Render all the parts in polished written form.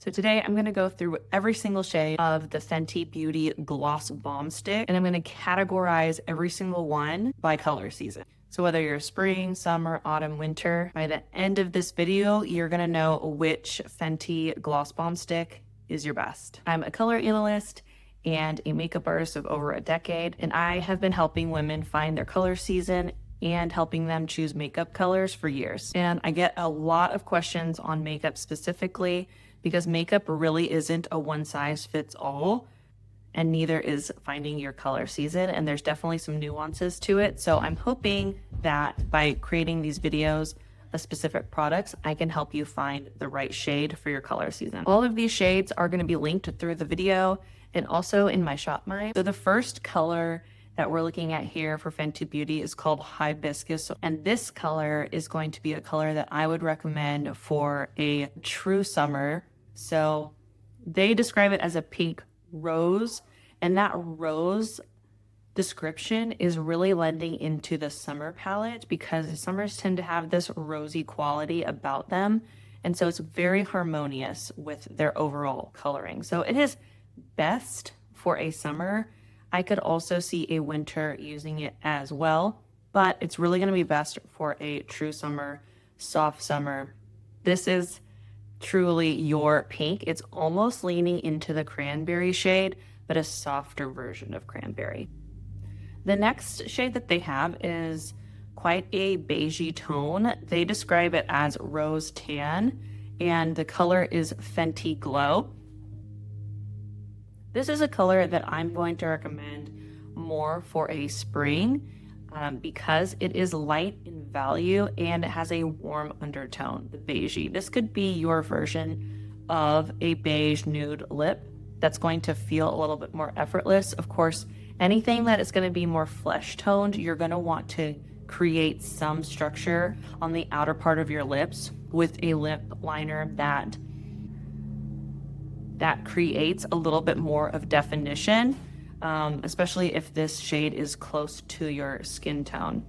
So today I'm going to go through every single shade of the Fenty Beauty Gloss Balm Stick, and I'm going to categorize every single one by color season. So whether you're spring, summer, autumn, winter, by the end of this video, you're going to know which Fenty Gloss Balm Stick is your best. I'm a color analyst and a makeup artist of over a decade, and I have been helping women find their color season and helping them choose makeup colors for years. And I get a lot of questions on makeup specifically because makeup really isn't a one size fits all, and neither is finding your color season. And there's definitely some nuances to it. So I'm hoping that by creating these videos of specific products, I can help you find the right shade for your color season. All of these shades are going to be linked through the video and also in my shop mine. So the first color that we're looking at here for Fenty Beauty is called Hibiscus. And this color is going to be a color that I would recommend for a true summer. So they describe it as a pink rose, and that rose description is really lending into the summer palette because summers tend to have this rosy quality about them. And so it's very harmonious with their overall coloring. So it is best for a summer. I could also see a winter using it as well, but it's really going to be best for a true summer, soft summer. This is truly your pink. It's almost leaning into the cranberry shade, but a softer version of cranberry. The next shade that they have is quite a beigey tone. They describe it as rose tan, and the color is Fenty Glow. This is a color that I'm going to recommend more for a spring because it is light in value and it has a warm undertone, the beigey. This could be your version of a beige nude lip that's going to feel a little bit more effortless. Of course, anything that is going to be more flesh toned, you're going to want to create some structure on the outer part of your lips with a lip liner that creates a little bit more of definition, especially if this shade is close to your skin tone.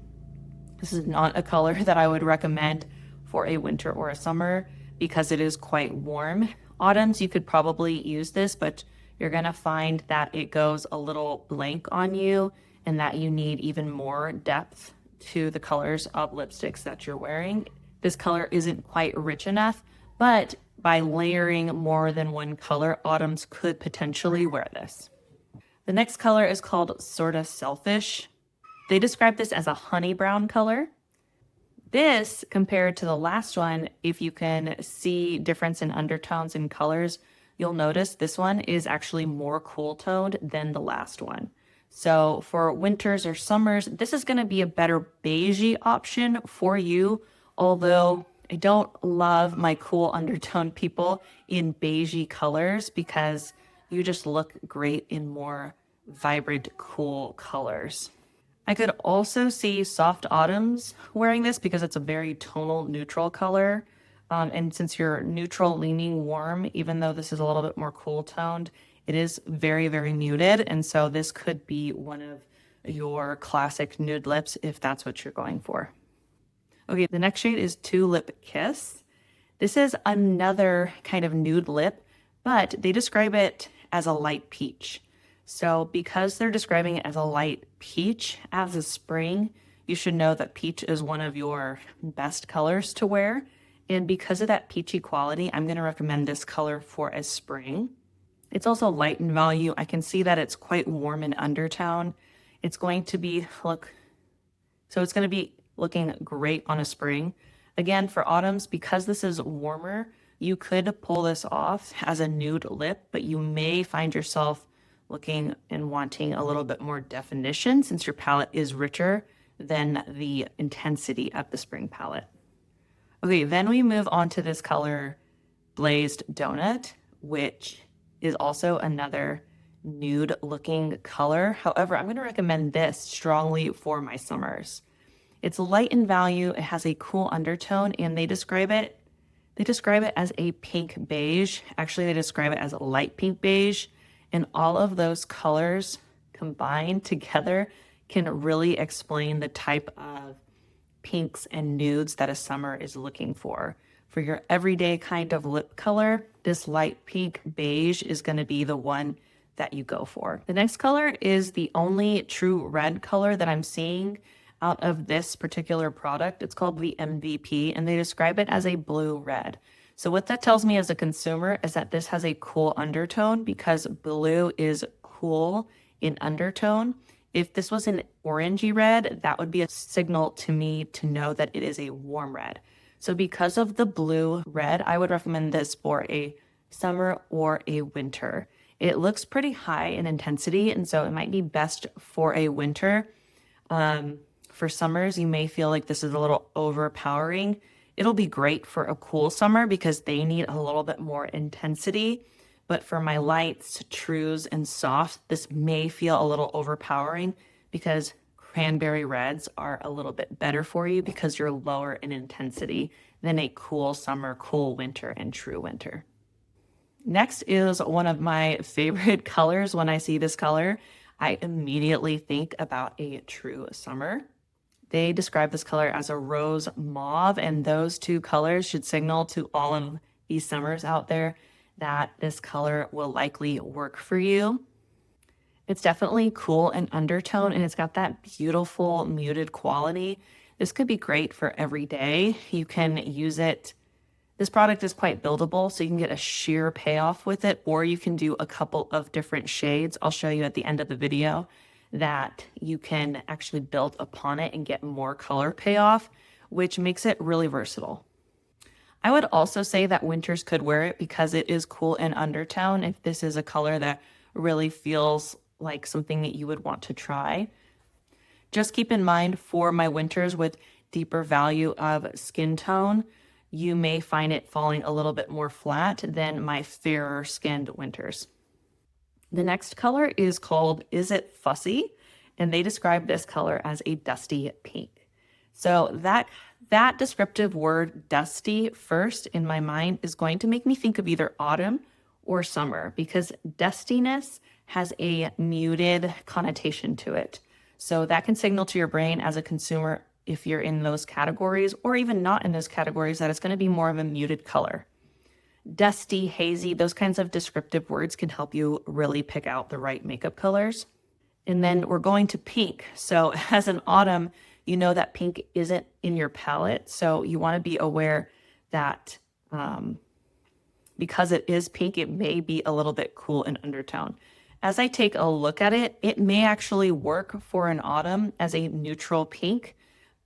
This is not a color that I would recommend for a winter or a summer because it is quite warm. Autumns, you could probably use this, but you're gonna find that it goes a little blank on you and that you need even more depth to the colors of lipsticks that you're wearing. This color isn't quite rich enough, but by layering more than one color, autumns could potentially wear this. The next color is called Sorta Selfish. They describe this as a honey brown color. This, compared to the last one, if you can see difference in undertones and colors, you'll notice this one is actually more cool toned than the last one. So for winters or summers, this is gonna be a better beigey option for you, although I don't love my cool undertone people in beigey colors because you just look great in more vibrant, cool colors. I could also see soft autumns wearing this because it's a very tonal, neutral color. And since you're neutral leaning warm, even though this is a little bit more cool toned, it is very, very muted. And so this could be one of your classic nude lips if that's what you're going for. Okay, the next shade is Tulip Kiss. This is another kind of nude lip, but they describe it as a light peach. So because they're describing it as a light peach as a spring, you should know that peach is one of your best colors to wear. And because of that peachy quality, I'm gonna recommend this color for a spring. It's also light in value. I can see that it's quite warm in undertone. It's going to be, it's gonna be looking great on a spring. Again, for autumns, because this is warmer, you could pull this off as a nude lip, but you may find yourself looking and wanting a little bit more definition since your palette is richer than the intensity of the spring palette. Okay, then we move on to this color, Glazed Donut, which is also another nude looking color. However, I'm gonna recommend this strongly for my summers. It's light in value, it has a cool undertone, and they describe it as a pink beige. Actually, they describe it as a light pink beige, and all of those colors combined together can really explain the type of pinks and nudes that a summer is looking for. For your everyday kind of lip color, this light pink beige is going to be the one that you go for. The next color is the only true red color that I'm seeing out of this particular product. It's called the MVP, and they describe it as a blue red. So what that tells me as a consumer is that this has a cool undertone because blue is cool in undertone. If this was an orangey red, that would be a signal to me to know that it is a warm red. So because of the blue red, I would recommend this for a summer or a winter. It looks pretty high in intensity, and so it might be best for a winter. For summers, you may feel like this is a little overpowering. It'll be great for a cool summer because they need a little bit more intensity. But for my lights, trues, and soft, this may feel a little overpowering because cranberry reds are a little bit better for you because you're lower in intensity than a cool summer, cool winter, and true winter. Next is one of my favorite colors. When I see this color, I immediately think about a true summer. They describe this color as a rose mauve, and those two colors should signal to all of these summers out there that this color will likely work for you. It's definitely cool in undertone, and it's got that beautiful muted quality. This could be great for every day. You can use it. This product is quite buildable, so you can get a sheer payoff with it, or you can do a couple of different shades. I'll show you at the end of the video that you can actually build upon it and get more color payoff, which makes it really versatile. I would also say that winters could wear it because it is cool in undertone if this is a color that really feels like something that you would want to try. Just keep in mind for my winters with deeper value of skin tone, you may find it falling a little bit more flat than my fairer skinned winters. The next color is called Is It Fussy? And they describe this color as a dusty pink. So that descriptive word dusty first in my mind is going to make me think of either autumn or summer because dustiness has a muted connotation to it. So that can signal to your brain as a consumer if you're in those categories or even not in those categories that it's going to be more of a muted color. Dusty, hazy, those kinds of descriptive words can help you really pick out the right makeup colors. And then we're going to pink. So as an autumn, you know that pink isn't in your palette. So you want to be aware that because it is pink, it may be a little bit cool in undertone. As I take a look at it, it may actually work for an autumn as a neutral pink.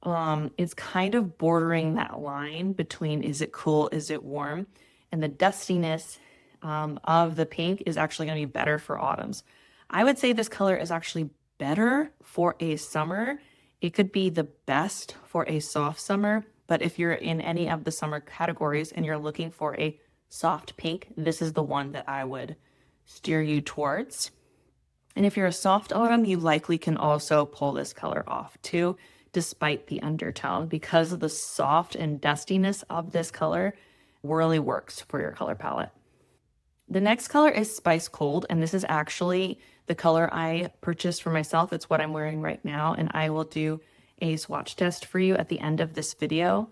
It's kind of bordering that line between is it cool, is it warm? And the dustiness of the pink is actually going to be better for autumns. I would say this color is actually better for a summer. It could be the best for a soft summer, but if you're in any of the summer categories and you're looking for a soft pink, this is the one that I would steer you towards. And if you're a soft autumn, you likely can also pull this color off too, despite the undertone, because of the soft and dustiness of this color really works for your color palette. The next color is Spice Cold, and this is actually the color I purchased for myself. It's what I'm wearing right now, and I will do a swatch test for you at the end of this video.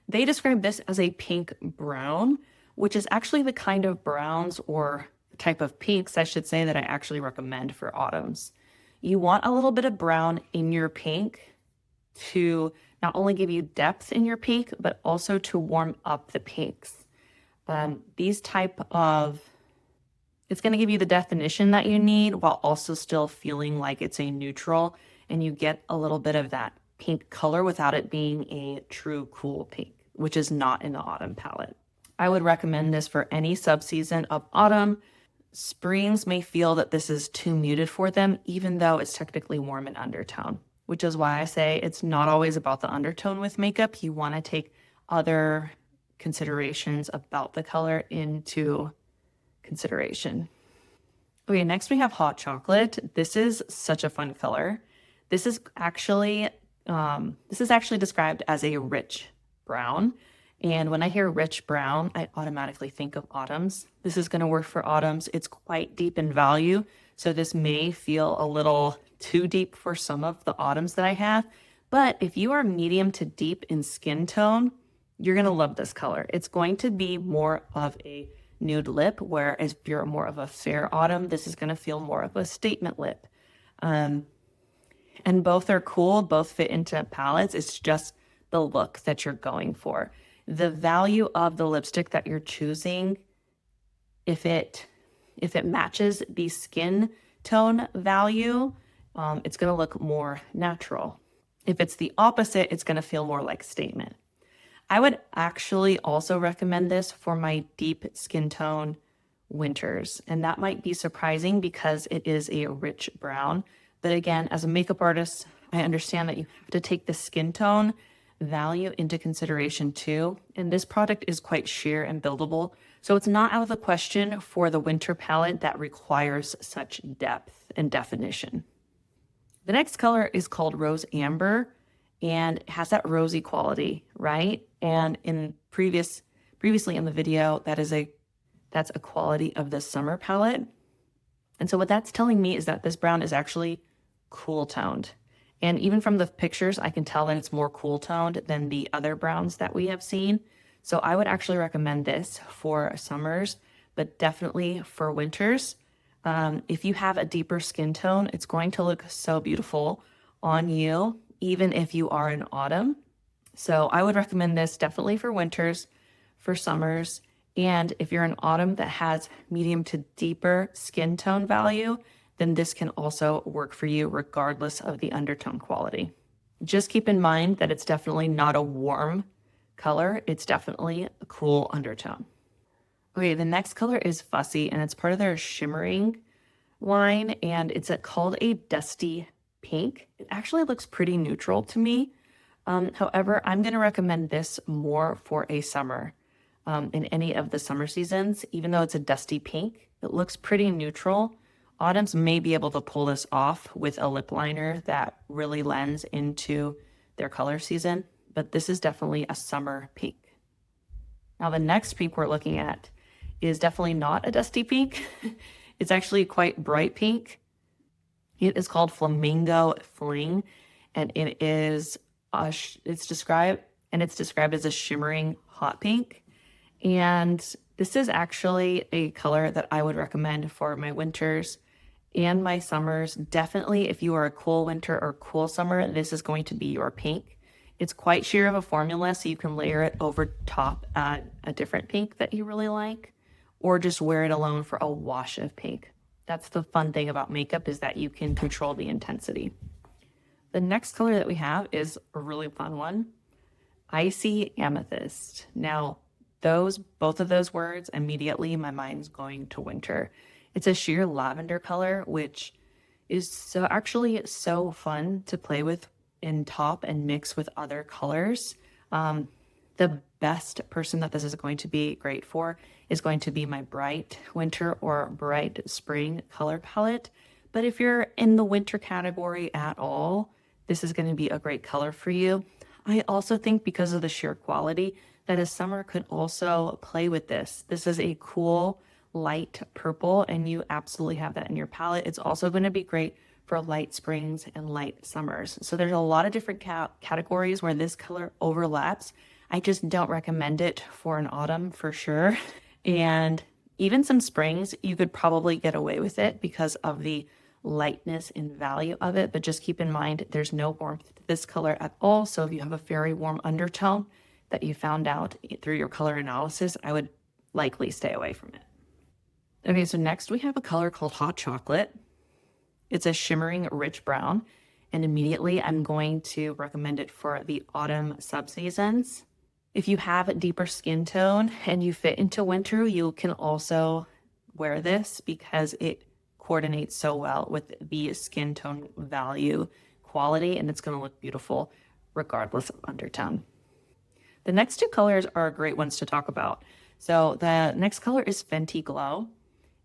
They describe this as a pink brown, which is actually the kind of browns or type of pinks, I should say, that I actually recommend for autumns. You want a little bit of brown in your pink to not only give you depth in your pink, but also to warm up the pinks. It's going to give you the definition that you need while also still feeling like it's a neutral, and you get a little bit of that pink color without it being a true cool pink, which is not in the autumn palette. I would recommend this for any subseason of autumn. Springs may feel that this is too muted for them, even though it's technically warm in undertone, which is why I say it's not always about the undertone with makeup. You want to take other considerations about the color into consideration. Okay, next we have Hot Chocolate. This is such a fun color. This is actually described as a rich brown. And when I hear rich brown, I automatically think of autumns. This is going to work for autumns. It's quite deep in value, so this may feel a little too deep for some of the autumns that I have. But if you are medium to deep in skin tone, You're going to love this color. It's going to be more of a nude lip, whereas if you're more of a fair autumn, this is going to feel more of a statement lip. And both are cool, both fit into palettes. It's just the look that you're going for. The value of the lipstick that you're choosing, if it matches the skin tone value, it's going to look more natural. If it's the opposite, it's going to feel more like statement. I would actually also recommend this for my deep skin tone winters. And that might be surprising because it is a rich brown. But again, as a makeup artist, I understand that you have to take the skin tone value into consideration too. And this product is quite sheer and buildable. So it's not out of the question for the winter palette that requires such depth and definition. The next color is called Rose Amber, and it has that rosy quality, right? And previously in the video, that's a quality of the summer palette. And so what that's telling me is that this brown is actually cool toned. And even from the pictures, I can tell that it's more cool toned than the other browns that we have seen. So I would actually recommend this for summers, but definitely for winters. If you have a deeper skin tone, it's going to look so beautiful on you, even if you are in autumn. So I would recommend this definitely for winters, for summers, and if you're in autumn that has medium to deeper skin tone value, then this can also work for you regardless of the undertone quality. Just keep in mind that it's definitely not a warm color. It's definitely a cool undertone. Okay, the next color is Fussy, and it's part of their shimmering line, and it's called a dusty pink. It actually looks pretty neutral to me. However, I'm going to recommend this more for a summer. In any of the summer seasons, even though it's a dusty pink, it looks pretty neutral. Autumns may be able to pull this off with a lip liner that really lends into their color season, but this is definitely a summer pink. Now the next pink we're looking at is definitely not a dusty pink. It's actually quite bright pink. It is called Flamingo Fling, and it's described as a shimmering hot pink. And this is actually a color that I would recommend for my winters and my summers. Definitely, if you are a cool winter or cool summer, this is going to be your pink. It's quite sheer of a formula, so you can layer it over top a different pink that you really like, or just wear it alone for a wash of pink. That's the fun thing about makeup, is that you can control the intensity. The next color that we have is a really fun one, Icy Amethyst. Now, both of those words, immediately my mind's going to winter. It's a sheer lavender color, which is actually so fun to play with and top and mix with other colors. The best person that this is going to be great for is going to be my bright winter or bright spring color palette. But if you're in the winter category at all, this is going to be a great color for you. I also think because of the sheer quality that a summer could also play with this. This is a cool light purple, and you absolutely have that in your palette. It's also going to be great for light springs and light summers. So there's a lot of different categories where this color overlaps. I just don't recommend it for an autumn for sure. And even some springs, you could probably get away with it because of the lightness and value of it. But just keep in mind, there's no warmth to this color at all. So if you have a very warm undertone that you found out through your color analysis, I would likely stay away from it. Okay, so next we have a color called Hot Chocolate. It's a shimmering rich brown, and immediately I'm going to recommend it for the autumn subseasons. If you have a deeper skin tone and you fit into winter, you can also wear this because it coordinates so well with the skin tone value quality, and it's going to look beautiful regardless of undertone. The next two colors are great ones to talk about. So the next color is Fenty Glow,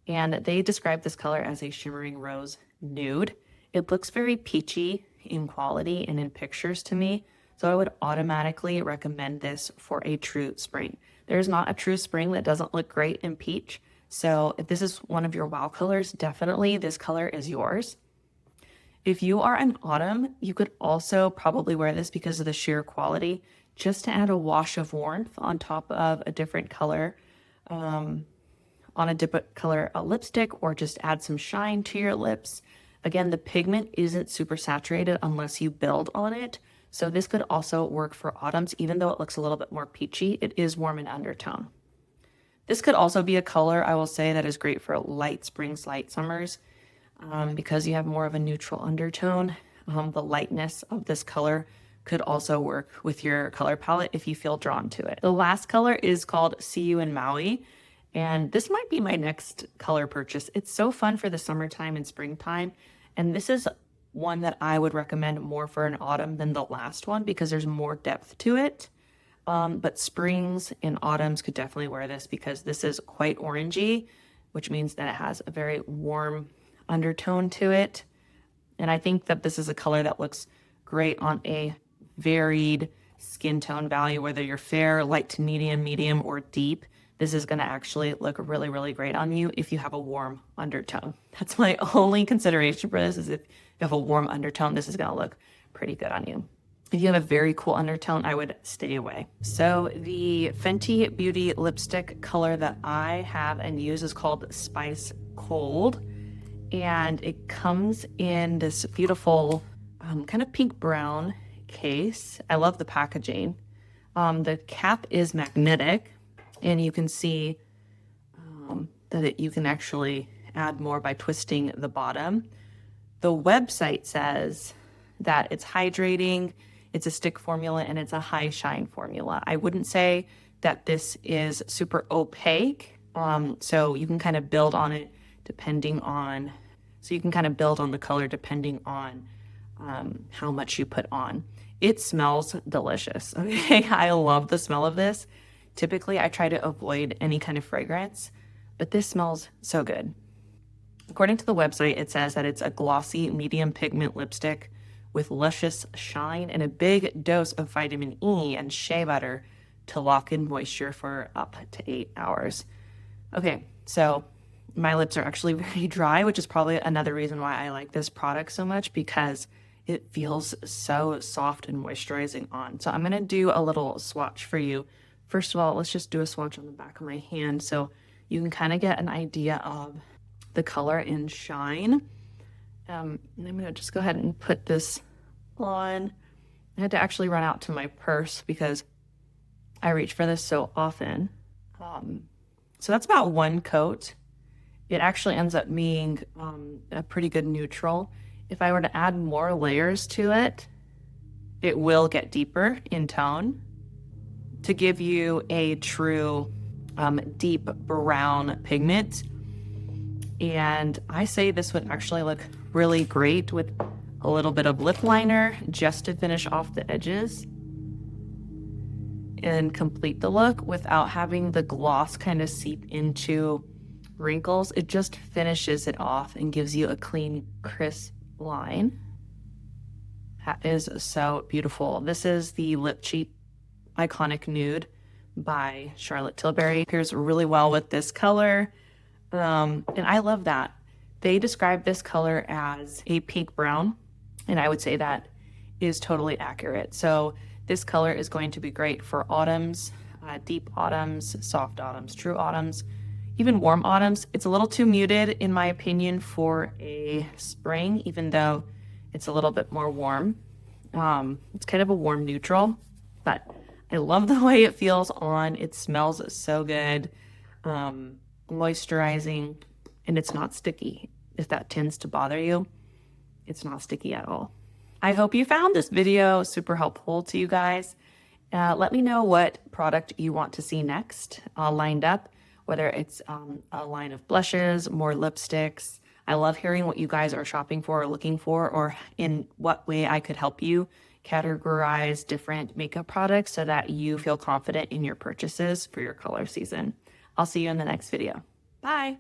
and they describe this color as a shimmering rose nude. It looks very peachy in quality and in pictures to me, so I would automatically recommend this for a true spring. There's not a true spring that doesn't look great in peach, so if this is one of your wow colors, definitely this color is yours. If you are in autumn, you could also probably wear this because of the sheer quality just to add a wash of warmth on top of a different color, on a different color lipstick, or just add some shine to your lips. Again, the pigment isn't super saturated unless you build on it. So this could also work for autumns, even though it looks a little bit more peachy. It is warm in undertone. This could also be a color, I will say, that is great for light springs, light summers, because you have more of a neutral undertone. The lightness of this color could also work with your color palette if you feel drawn to it. The last color is called See You in Maui, and this might be my next color purchase. It's so fun for the summertime and springtime, and this is one that I would recommend more for an autumn than the last one because there's more depth to it. But springs and autumns could definitely wear this because this is quite orangey, which means that it has a very warm undertone to it. And I think that this is a color that looks great on a varied skin tone value, whether you're fair, light to medium, medium, or deep. This is going to actually look really, really great on you if you have a warm undertone. That's my only consideration for this, is if you have a warm undertone, this is going to look pretty good on you. If you have a very cool undertone, I would stay away. So the Fenty Beauty lipstick color that I have and use is called Spice Cold. And it comes in this beautiful kind of pink brown case. I love the packaging. The cap is magnetic, and you can see that you can actually add more by twisting the bottom. The website says that it's hydrating, it's a stick formula, and it's a high shine formula. I wouldn't say that this is super opaque, so you can kind of build on it depending on, so you can kind of build on the color depending on how much you put on. It smells delicious. Okay, I love the smell of this. Typically, I try to avoid any kind of fragrance, but this smells so good. According to the website, it says that it's a glossy medium pigment lipstick with luscious shine and a big dose of vitamin E and shea butter to lock in moisture for up to 8 hours. Okay, so my lips are actually very dry, which is probably another reason why I like this product so much, because it feels so soft and moisturizing on. So I'm going to do a little swatch for you. First of all, let's just do a swatch on the back of my hand so you can kind of get an idea of the color and shine. And I'm going to just go ahead and put this on. I had to actually run out to my purse because I reach for this so often. So that's about one coat. It actually ends up being a pretty good neutral. If I were to add more layers to it, it will get deeper in tone to give you a true deep brown pigment. And I say this would actually look really great with a little bit of lip liner just to finish off the edges and complete the look without having the gloss kind of seep into wrinkles. It just finishes it off and gives you a clean, crisp line. That is so beautiful. This is the Lip Cheat Iconic Nude by Charlotte Tilbury. It pairs really well with this color. And I love that. They describe this color as a pink brown, and I would say that is totally accurate. So this color is going to be great for autumns, deep autumns, soft autumns, true autumns, even warm autumns. It's a little too muted, in my opinion, for a spring, even though it's a little bit more warm. It's kind of a warm neutral, but I love the way it feels on. It smells so good, moisturizing, and it's not sticky. If that tends to bother you, it's not sticky at all. I hope you found this video super helpful to you guys. Let me know what product you want to see next lined up, whether it's a line of blushes, more lipsticks. I love hearing what you guys are shopping for or looking for, or in what way I could help you categorize different makeup products so that you feel confident in your purchases for your color season. I'll see you in the next video. Bye.